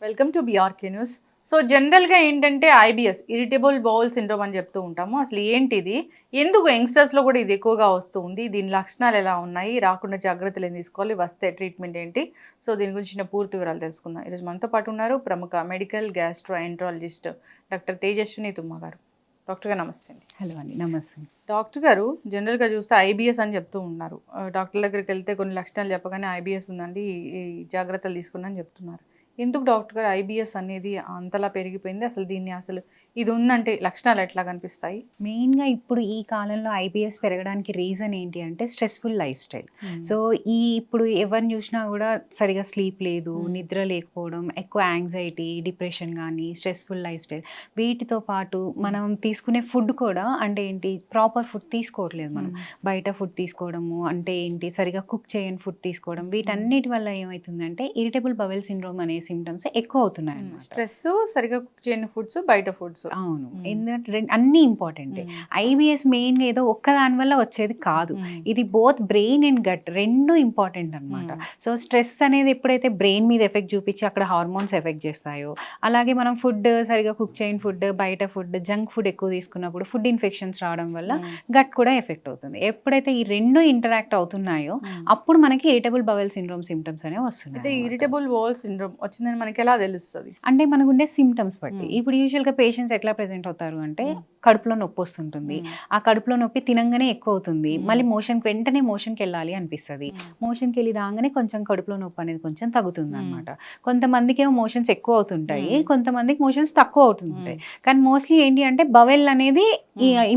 Welcome to BRK news. So జనరల్గా ఏంటంటే IBS irritable bowel syndrome అని చెప్తూ ఉంటాము. అసలు ఏంటిది, ఎందుకు యంగ్స్టర్స్లో కూడా ఇది ఎక్కువగా వస్తూ ఉంది, దీని లక్షణాలు ఎలా ఉన్నాయి, రాకుండా జాగ్రత్తలు ఏం తీసుకోవాలి, వస్తే ట్రీట్మెంట్ ఏంటి, సో దీని గురించిన పూర్తి వివరాలు తెలుసుకుందాం. ఈరోజు మనతో పాటు ఉన్నారు ప్రముఖ మెడికల్ గ్యాస్ట్రోఎంట్రాలజిస్ట్ డాక్టర్ తేజస్విని తుమ్మ గారు. డాక్టర్ గారు నమస్తే అండి. హలో అండి, నమస్తే. డాక్టర్ గారు, జనరల్గా చూస్తే ఐబిఎస్ అని చెప్తూ ఉన్నారు. డాక్టర్ దగ్గరికి వెళ్తే కొన్ని లక్షణాలు చెప్పగానే ఐబిఎస్ ఉందండి, ఈ జాగ్రత్తలు తీసుకుని అని చెప్తున్నారు. ఎందుకు డాక్టర్ గారు ఐబిఎస్ అనేది అంతలా పెరిగిపోయింది? అసలు దీన్ని ఇది ఉందంటే లక్షణాలు ఎట్లా కనిపిస్తాయి? మెయిన్గా ఇప్పుడు ఈ కాలంలో ఐబిఎస్ పెరగడానికి రీజన్ ఏంటి అంటే స్ట్రెస్ఫుల్ లైఫ్ స్టైల్. సో ఇప్పుడు ఎవరిని చూసినా కూడా సరిగా స్లీప్ లేదు, నిద్ర లేకపోవడం, ఎక్కువ యాంగ్జైటీ, డిప్రెషన్ కానీ స్ట్రెస్ఫుల్ లైఫ్ స్టైల్. వీటితో పాటు మనం తీసుకునే ఫుడ్ కూడా అంటే ఏంటి, ప్రాపర్ ఫుడ్ తీసుకోవట్లేదు. మనం బయట ఫుడ్ తీసుకోవడము అంటే ఏంటి, సరిగా కుక్ చేయని ఫుడ్ తీసుకోవడం, వీటన్నిటి వల్ల ఏమవుతుందంటే ఇరిటబుల్ బవెల్ సిండ్రోమ్ అనే సిమ్టమ్స్ ఎక్కువ అవుతున్నాయి అన్నమాట. స్ట్రెస్, సరిగా కుక్ చేయని ఫుడ్స్, బయట ఫుడ్స్. అవును, ఎందుకంటే అన్ని ఇంపార్టెంట్. ఐబిఎస్ మెయిన్ గా ఏదో ఒక్క దాని వల్ల వచ్చేది కాదు, ఇది బోత్ బ్రెయిన్ అండ్ గట్ రెండు ఇంపార్టెంట్ అనమాట. సో స్ట్రెస్ అనేది ఎప్పుడైతే బ్రెయిన్ మీద ఎఫెక్ట్ చూపించి అక్కడ హార్మోన్స్ ఎఫెక్ట్ చేస్తాయో, అలాగే మనం ఫుడ్ సరిగా కుక్ చేయని ఫుడ్, బయట ఫుడ్, జంక్ ఫుడ్ ఎక్కువ తీసుకున్నప్పుడు ఫుడ్ ఇన్ఫెక్షన్స్ రావడం వల్ల గట్ కూడా ఎఫెక్ట్ అవుతుంది. ఎప్పుడైతే ఈ రెండు ఇంటరాక్ట్ అవుతున్నాయో అప్పుడు మనకి ఇరిటబుల్ బవెల్ సిండ్రోమ్ సిమ్టమ్స్ అనేవి వస్తున్నాయి. ఇరిటబుల్ బౌల్ సిండ్రోమ్ వచ్చిందని మనకి ఎలా తెలుస్తుంది? అంటే మనకు ఉండే సిమ్టమ్స్ బట్టి. ఇప్పుడు యూజువల్ గా పేషెంట్స్ ఎట్లా ప్రెజెంట్ అవుతారు అంటే కడుపులో నొప్పి వస్తుంటుంది, ఆ కడుపులో నొప్పి తినంగానే ఎక్కువ అవుతుంది, మళ్ళీ వెంటనే మోషన్కి వెళ్ళాలి అనిపిస్తుంది, మోషన్కి వెళ్ళి రాగానే కొంచెం కడుపులో నొప్పి అనేది కొంచెం తగ్గుతుంది అనమాట. కొంతమందికి ఏమో మోషన్స్ ఎక్కువ అవుతుంటాయి, కొంతమందికి మోషన్స్ తక్కువ అవుతుంటాయి. కానీ మోస్ట్లీ ఏంటి అంటే బవెల్ అనేది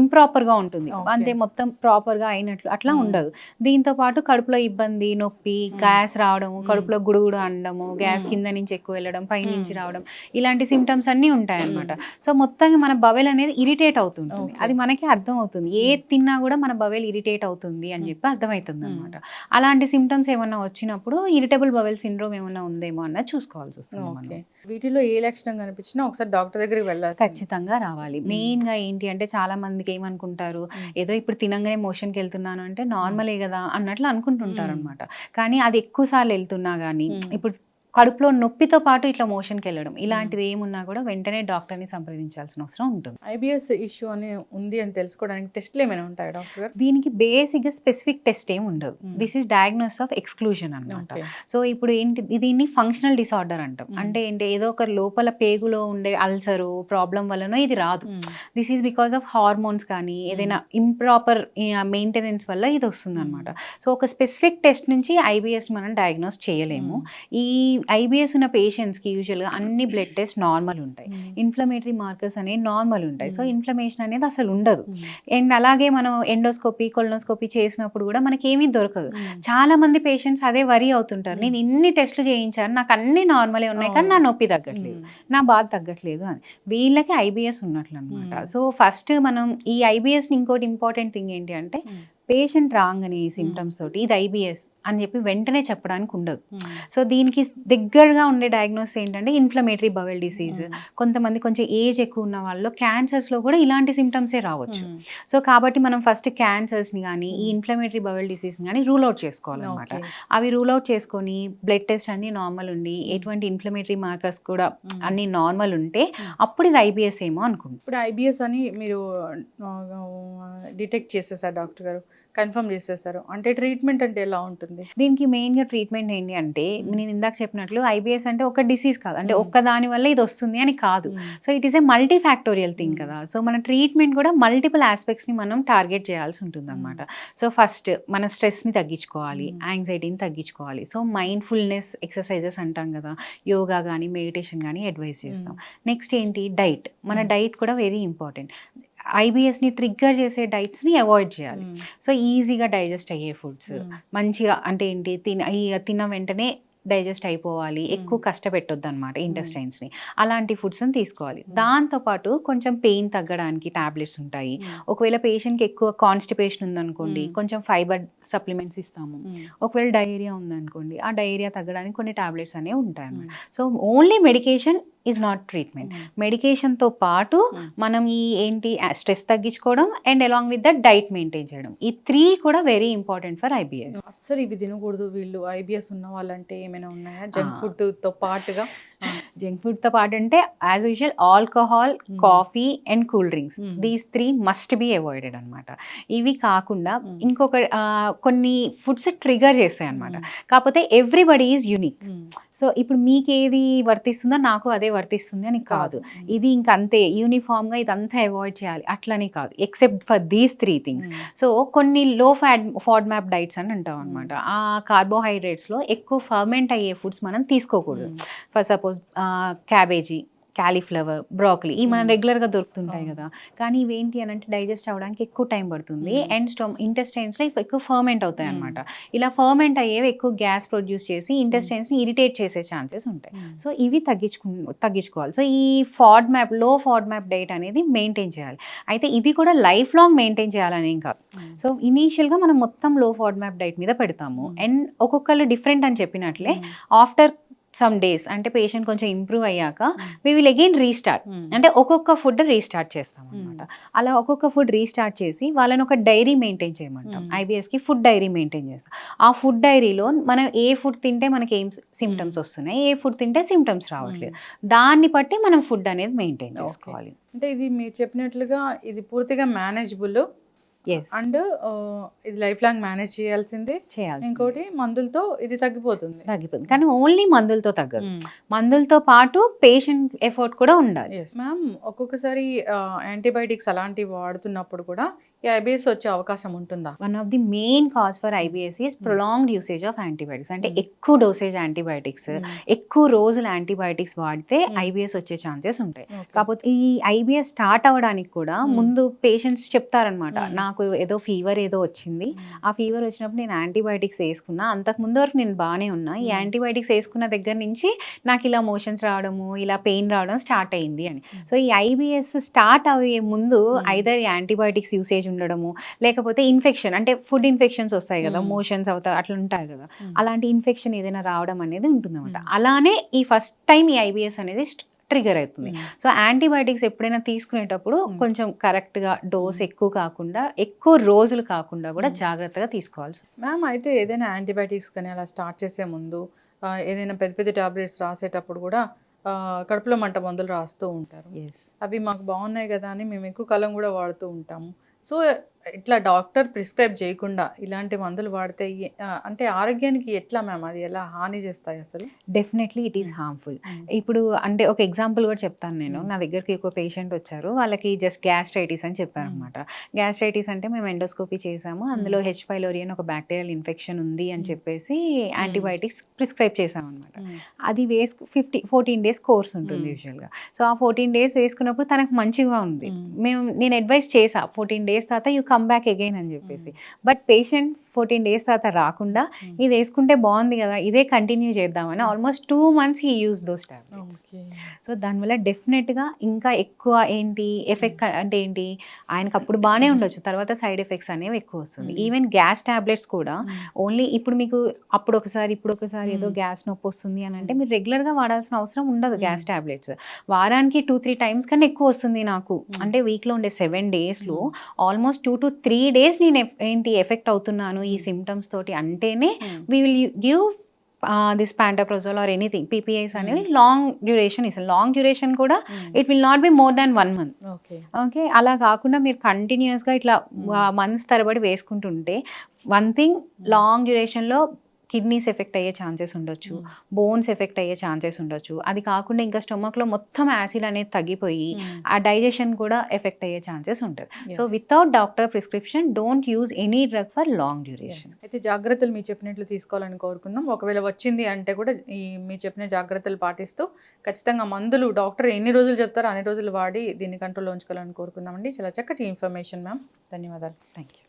ఇంప్రాపర్ గా ఉంటుంది, అంతే మొత్తం ప్రాపర్ గా అయినట్లు అట్లా ఉండదు. దీంతో పాటు కడుపులో ఇబ్బంది, నొప్పి, గ్యాస్ రావడము, కడుపులో గుడుగుడు అనడము, గ్యాస్ కింద నుంచి ఎక్కువ వెళ్ళడం, పై నుంచి రావడం, ఇలాంటి సిమ్టమ్స్ అన్ని ఉంటాయి అనమాట. సో మొత్తంగా మన బవెల్ అనేది ఇరిటేట్ అవుతుంటుంది, అది మనకి అర్థం అవుతుంది. ఏ తిన్నా కూడా మన బవెల్ ఇరిటేట్ అవుతుంది అని చెప్పి అర్థమవుతుంది అనమాట. అలాంటి సిమ్టమ్స్ ఏమన్నా వచ్చినప్పుడు ఇరిటబుల్ బవెల్ సిండ్రోమ్ ఏమన్నా ఉందేమో అన్నది చూసుకోవాల్సి వస్తుంది. వీటిలో ఏ లక్షణం కనిపించినా ఒకసారి డాక్టర్ దగ్గరికి వెళ్ళాలి, ఖచ్చితంగా రావాలి. మెయిన్ గా ఏంటి అంటే చాలా మందికి ఏమనుకుంటారు, ఏదో ఇప్పుడు తినంగానే మోషన్కి వెళ్తున్నాను అంటే నార్మలే కదా అన్నట్లు అనుకుంటుంటారు అనమాట. కానీ అది ఎక్కువ సార్లు వెళ్తున్నా కానీ, ఇప్పుడు కడుపులో నొప్పితో పాటు ఇట్లా మోషన్కి వెళ్ళడం, ఇలాంటిది ఏమున్నా కూడా వెంటనే డాక్టర్ని సంప్రదించాల్సిన అవసరం ఉంటుంది. ఐబిఎస్ ఇష్యూ అని ఉంది అని తెలుసుకోవడానికి టెస్ట్లు ఏమైనా ఉంటాయి డాక్టర్? దీనికి బేసిక్గా స్పెసిఫిక్ టెస్ట్ ఏమి ఉండదు. This is diagnosis of exclusion అనమాట. సో ఇప్పుడు ఏంటి, దీన్ని ఫంక్షనల్ డిసార్డర్ అంటాం. అంటే ఏంటి, ఏదో ఒక లోపల పేగులో ఉండే అల్సరు ప్రాబ్లం వల్లనో ఇది రాదు. This is because of hormones కానీ ఏదైనా ఇంప్రాపర్ మెయింటెనెన్స్ వల్ల ఇది వస్తుంది అనమాట. సో ఒక స్పెసిఫిక్ టెస్ట్ నుంచి ఐబిఎస్ మనం డయాగ్నోస్ చేయలేము. ఈ ఐబిఎస్ ఉన్న పేషెంట్స్కి యూజువల్గా అన్ని బ్లడ్ టెస్ట్ నార్మల్ ఉంటాయి, ఇన్ఫ్లమేటరీ మార్కర్స్ అనేవి నార్మల్ ఉంటాయి. సో ఇన్ఫ్లమేషన్ అనేది అసలు ఉండదు. అండ్ అలాగే మనం ఎండోస్కోపీ, కొలనోస్కోపీ చేసినప్పుడు కూడా మనకి ఏమీ దొరకదు. చాలా మంది పేషెంట్స్ అదే వరీ అవుతుంటారు, నేను ఇన్ని టెస్టులు చేయించాను, నాకు అన్ని నార్మలే ఉన్నాయి కానీ నా నొప్పి తగ్గట్లేదు, నా బాధ తగ్గట్లేదు అని. వీళ్ళకి ఐబిఎస్ ఉన్నట్లు అనమాట. సో ఫస్ట్ మనం ఈ ఐబిఎస్ని ఇంకోటి ఇంపార్టెంట్ థింగ్ ఏంటి అంటే, పేషెంట్ రాగానే ఈ సిమ్టమ్స్ తోటి ఇది ఐబిఎస్ అని చెప్పి వెంటనే చెప్పడానికి ఉండదు. సో దీనికి దగ్గరగా ఉండే డయాగ్నోస్ ఏంటంటే ఇన్ఫ్లమేటరీ బవెల్ డిసీజ్. కొంతమంది కొంచెం ఏజ్ ఎక్కువ ఉన్న వాళ్ళు క్యాన్సర్స్లో కూడా ఇలాంటి సిమ్టమ్సే రావచ్చు. సో కాబట్టి మనం ఫస్ట్ క్యాన్సర్స్ని కానీ ఈ ఇన్ఫ్లమేటరీ బవెల్ డిసీజ్ని కానీ రూల్ అవుట్ చేసుకోవాలన్నమాట. అవి రూల్ అవుట్ చేసుకొని బ్లడ్ టెస్ట్ అన్ని నార్మల్ ఉండి ఎటువంటి ఇన్ఫ్లమేటరీ మార్కర్స్ కూడా అన్ని నార్మల్ ఉంటే అప్పుడు ఇది ఐబిఎస్ ఏమో అనుకుంటాం. ఇప్పుడు ఐబిఎస్ అని మీరు డిటెక్ట్ చేసేసారు డాక్టర్ గారు, కన్ఫర్మ్ చేసేసారు అంటే ట్రీట్మెంట్ అంటే ఎలా ఉంటుంది? దీనికి మెయిన్గా ట్రీట్మెంట్ ఏంటి అంటే, నేను ఇందాక చెప్పినట్లు ఐబిఎస్ అంటే ఒక డిసీజ్ కాదు, అంటే ఒక్క దాని వల్ల ఇది వస్తుంది అని కాదు. So it is a multi factorial thing కదా. సో మన ట్రీట్మెంట్ కూడా మల్టిపుల్ ఆస్పెక్ట్స్ని మనం టార్గెట్ చేయాల్సి ఉంటుంది అనమాట. సో ఫస్ట్ మన స్ట్రెస్ని తగ్గించుకోవాలి, యాంగ్జైటీని తగ్గించుకోవాలి. సో మైండ్ఫుల్నెస్ ఎక్సర్సైజెస్ అంటాం కదా, యోగా కానీ మెడిటేషన్ కానీ అడ్వైజ్ చేస్తాం. నెక్స్ట్ ఏంటి, డైట్. మన డైట్ కూడా వెరీ ఇంపార్టెంట్. ఐబిఎస్ని ట్రిగ్గర్ చేసే డైట్స్ని అవాయిడ్ చేయాలి. సో ఈజీగా డైజెస్ట్ అయ్యే ఫుడ్స్, మంచిగా అంటే ఏంటి, తిన్న వెంటనే డైజెస్ట్ అయిపోవాలి, ఎక్కువ కష్టపెట్టొద్దు అనమాట ఇంటెస్టైన్స్ని, అలాంటి ఫుడ్స్ని తీసుకోవాలి. దాంతోపాటు కొంచెం పెయిన్ తగ్గడానికి టాబ్లెట్స్ ఉంటాయి. ఒకవేళ పేషెంట్కి ఎక్కువ కాన్స్టిపేషన్ ఉందనుకోండి, కొంచెం ఫైబర్ సప్లిమెంట్స్ ఇస్తాము. ఒకవేళ డయేరియా ఉందనుకోండి, ఆ డయేరియా తగ్గడానికి కొన్ని టాబ్లెట్స్ అనేవి ఉంటాయి అన్నమాట. So only medication is not treatment. మెడికేషన్తో పాటు మనం ఈ ఏంటి స్ట్రెస్ తగ్గించుకోవడం and along with the diet maintain చేయడం, ఈ 3 కూడా వెరీ ఇంపార్టెంట్ ఫర్ ఐబిఎస్. అస్సలు ఇవి తినకూడదు వీళ్ళు ఐబిఎస్ ఉన్న వాళ్ళంటే ఏమైనా ఉన్నాయా జంక్ ఫుడ్ తో పాటుగా? జంక్ ఫుడ్తో పాటు అంటే as usual alcohol, coffee and cool drinks, these 3 must be avoided అనమాట. ఇవి కాకుండా ఇంకొక కొన్ని ఫుడ్స్ ట్రిగర్ చేస్తాయి అనమాట. కాకపోతే ఎవ్రీబడి ఈజ్ యూనిక్. సో ఇప్పుడు మీకు ఏది వర్తిస్తుందో నాకు అదే వర్తిస్తుంది అని కాదు. ఇది ఇంక అంతే యూనిఫామ్గా ఇదంతా అవాయిడ్ చేయాలి అట్లని కాదు, except for these 3 things. So కొన్ని లో ఫాడ్మాప్ డైట్స్ అని అంటాం అనమాట. ఆ కార్బోహైడ్రేట్స్లో ఎక్కువ ఫర్మెంట్ అయ్యే ఫుడ్స్ మనం తీసుకోకూడదు. For suppose cabbage, cauliflower, broccoli ఇవి మనం రెగ్యులర్గా దొరుకుతుంటాయి కదా. కానీ ఇవేంటి అని అంటే డైజెస్ట్ అవ్వడానికి ఎక్కువ టైం పడుతుంది అండ్ ఇంటెస్టైన్స్లో ఎక్కువ ఫర్మెంట్ అవుతాయి అనమాట. ఇలా ఫర్మెంట్ అయ్యేవి ఎక్కువ గ్యాస్ ప్రొడ్యూస్ చేసి ఇంటెస్టైన్స్ని ఇరిటేట్ చేసే ఛాన్సెస్ ఉంటాయి. సో ఇవి తగ్గించుకోవాలి. సో ఈ లో ఫాడ్మాప్ డైట్ అనేది మెయింటైన్ చేయాలి. అయితే ఇది కూడా లైఫ్ లాంగ్ మెయింటైన్ చేయాలని ఏం కాదు. సో ఇనీషియల్గా మనం మొత్తం లో ఫాడ్మాప్ డైట్ మీద పెడతాము అండ్ ఒక్కొక్కరు డిఫరెంట్ అని చెప్పినట్లే ఆఫ్టర్ సమ్ డేస్ అంటే పేషెంట్ కొంచెం ఇంప్రూవ్ అయ్యాక వి విల్ అగైన్ రీస్టార్ట్. అంటే ఒక్కొక్క ఫుడ్ రీస్టార్ట్ చేస్తాం అనమాట. అలా ఒక్కొక్క ఫుడ్ రీస్టార్ట్ చేసి వాళ్ళని ఒక డైరీ మెయింటైన్ చేయమంటాం. ఐబిఎస్కి ఫుడ్ డైరీ మెయింటైన్ చేస్తాం. ఆ ఫుడ్ డైరీలో మనం ఏ ఫుడ్ తింటే మనకి ఏం సిమ్టమ్స్ వస్తున్నాయి, ఏ ఫుడ్ తింటే సిమ్టమ్స్ రావట్లేదు, దాన్ని బట్టి మనం ఫుడ్ అనేది మెయింటైన్ చేసుకోవాలి. అంటే ఇది మీరు చెప్పినట్లుగా ఇది పూర్తిగా మేనేజబుల్ అండ్ ఇది లైఫ్ లాంగ్ మేనేజ్ చేయాల్సిందే. ఇంకోటి మందులతో ఇది తగ్గిపోతుంది కానీ ఓన్లీ మందులతో తగ్గదు. మందులతో పాటు పేషెంట్ ఎఫర్ట్ కూడా ఉండాలి. మ్యామ్ ఒక్కొక్కసారి యాంటీబయాటిక్స్ అలాంటివి వాడుతున్నప్పుడు కూడా ఈ ఐబిఎస్ వచ్చే అవకాశం ఉంటుందా? One of the main cause for IBS is prolonged usage of antibiotics. అంటే ఎక్కువ డోసేజ్ యాంటీబయాటిక్స్, ఎక్కువ రోజులు యాంటీబయాటిక్స్ వాడితే ఐబిఎస్ వచ్చే ఛాన్సెస్ ఉంటాయి. కాకపోతే ఈ ఐబిఎస్ స్టార్ట్ అవ్వడానికి కూడా ముందు పేషెంట్స్ చెప్తారనమాట, నాకు ఏదో ఫీవర్ ఏదో వచ్చింది, ఆ ఫీవర్ వచ్చినప్పుడు నేను యాంటీబయాటిక్స్ వేసుకున్నా, అంతకు ముందు వరకు నేను బాగానే ఉన్నా, ఈ యాంటీబయాటిక్స్ వేసుకున్న దగ్గర నుంచి నాకు ఇలా మోషన్స్ రావడము, ఇలా పెయిన్ రావడం స్టార్ట్ అయింది అని. సో ఈ ఐబిఎస్ స్టార్ట్ అయ్యే ముందు ఐదర్ యాంటీబయాటిక్స్ యూసేజ్ ఉండడము, లేకపోతే ఇన్ఫెక్షన్ అంటే ఫుడ్ ఇన్ఫెక్షన్స్ వస్తాయి కదా, మోషన్స్ అవుతాయి అట్లా ఉంటాయి కదా, అలాంటి ఇన్ఫెక్షన్ ఏదైనా రావడం అనేది ఉంటుందన్నమాట. అలానే ఈ ఫస్ట్ టైం ఈ ఐబిఎస్ అనేది ట్రిగర్ అవుతుంది. సో యాంటీబయాటిక్స్ ఎప్పుడైనా తీసుకునేటప్పుడు కొంచెం కరెక్ట్గా డోస్ ఎక్కువ కాకుండా, ఎక్కువ రోజులు కాకుండా కూడా జాగ్రత్తగా తీసుకోవాలి. మ్యామ్ అయితే ఏదైనా యాంటీబయాటిక్స్ కానీ అలా స్టార్ట్ చేసే ముందు ఏదైనా పెద్ద పెద్ద టాబ్లెట్స్ రాసేటప్పుడు కూడా కడుపులో మంట మందులు రాస్తూ ఉంటారు. అవి మాకు బాగున్నాయి కదా అని మేము ఎక్కువ కాలం కూడా వాడుతూ ఉంటాము. సో ఇట్లా డాక్టర్ ప్రిస్క్రైబ్ చేయకుండా ఇలాంటి మందులు వాడితే అంటే ఆరోగ్యానికి ఎట్లా మ్యామ్, అది ఎలా హాని చేస్తాయి అసలు? Definitely it is harmful. ఇప్పుడు అంటే ఒక ఎగ్జాంపుల్ కూడా చెప్తాను నేను. నా దగ్గరికి ఒక పేషెంట్ వచ్చారు, వాళ్ళకి జస్ట్ గ్యాస్ట్రైటిస్ అని చెప్పారు అనమాట. గ్యాస్ట్రైటిస్ అంటే మేము ఎండోస్కోపీ చేసాము, అందులో హెచ్ పైలోరి అని ఒక బ్యాక్టీరియల్ ఇన్ఫెక్షన్ ఉంది అని చెప్పేసి యాంటీబయాటిక్స్ ప్రిస్క్రైబ్ చేసాం అనమాట. అది 14 days కోర్స్ ఉంటుంది యూజువల్గా. సో ఆ 14 days వేసుకున్నప్పుడు తనకు మంచిగా ఉంది. నేను అడ్వైస్ చేసా 14 days తర్వాత యూ కమ్ బ్యాక్ అగైన్ అని చెప్పేసి. బట్ పేషెంట్ 14 days తర్వాత రాకుండా ఇది వేసుకుంటే బాగుంది కదా, ఇదే కంటిన్యూ చేద్దామని almost 2 months he use those tablets. So దానివల్ల డెఫినెట్గా ఇంకా ఎక్కువ ఏంటి ఎఫెక్ట్ అంటే ఏంటి, ఆయనకు అప్పుడు బాగానే ఉండొచ్చు, తర్వాత సైడ్ ఎఫెక్ట్స్ అనేవి ఎక్కువ వస్తుంది. ఈవెన్ గ్యాస్ టాబ్లెట్స్ కూడా ఓన్లీ ఇప్పుడు మీకు అప్పుడు ఒకసారి ఇప్పుడు ఒకసారి ఏదో గ్యాస్ నొప్పి వస్తుంది అని అంటే మీరు రెగ్యులర్గా వాడాల్సిన అవసరం ఉండదు. గ్యాస్ టాబ్లెట్స్ వారానికి 2-3 times కన్నా ఎక్కువ వస్తుంది నాకు. అంటే వీక్లో ఉండే 7 daysలో ఆల్మోస్ట్ 2 to 3 days నేను ఏంటి ఎఫెక్ట్ అవుతున్నాను ఈ సిమ్టమ్స్ తోటి అంటేనే we will give this pantoprazole or anything. PPIs అనేవి లాంగ్ డ్యూరేషన్ ఇస్తాం. లాంగ్ డ్యూరేషన్ కూడా it will not be more than 1 month. Okay, అలా కాకుండా మీరు కంటిన్యూస్గా ఇట్లా మంత్స్ తరబడి వేసుకుంటుంటే వన్ థింగ్, లాంగ్ డ్యూరేషన్లో కిడ్నీస్ ఎఫెక్ట్ అయ్యే ఛాన్సెస్ ఉండొచ్చు, బోన్స్ ఎఫెక్ట్ అయ్యే ఛాన్సెస్ ఉండొచ్చు. అది కాకుండా ఇంకా స్టొమక్లో మొత్తం యాసిడ్ అనేది తగ్గిపోయి ఆ డైజెషన్ కూడా ఎఫెక్ట్ అయ్యే ఛాన్సెస్ ఉంటుంది. So without doctor prescription don't use any drug for long duration. అయితే జాగ్రత్తలు మీరు చెప్పినట్లు తీసుకోవాలని కోరుకుందాం. ఒకవేళ వచ్చింది అంటే కూడా ఈ మీరు చెప్పిన జాగ్రత్తలు పాటిస్తూ ఖచ్చితంగా మందులు డాక్టర్ ఎన్ని రోజులు చెప్తారో అన్ని రోజులు వాడి దీన్ని కంట్రోల్లో ఉంచుకోవాలని కోరుకుందామండి. చాలా చక్కటి ఇన్ఫర్మేషన్ మ్యామ్, ధన్యవాదాలు. Thank you.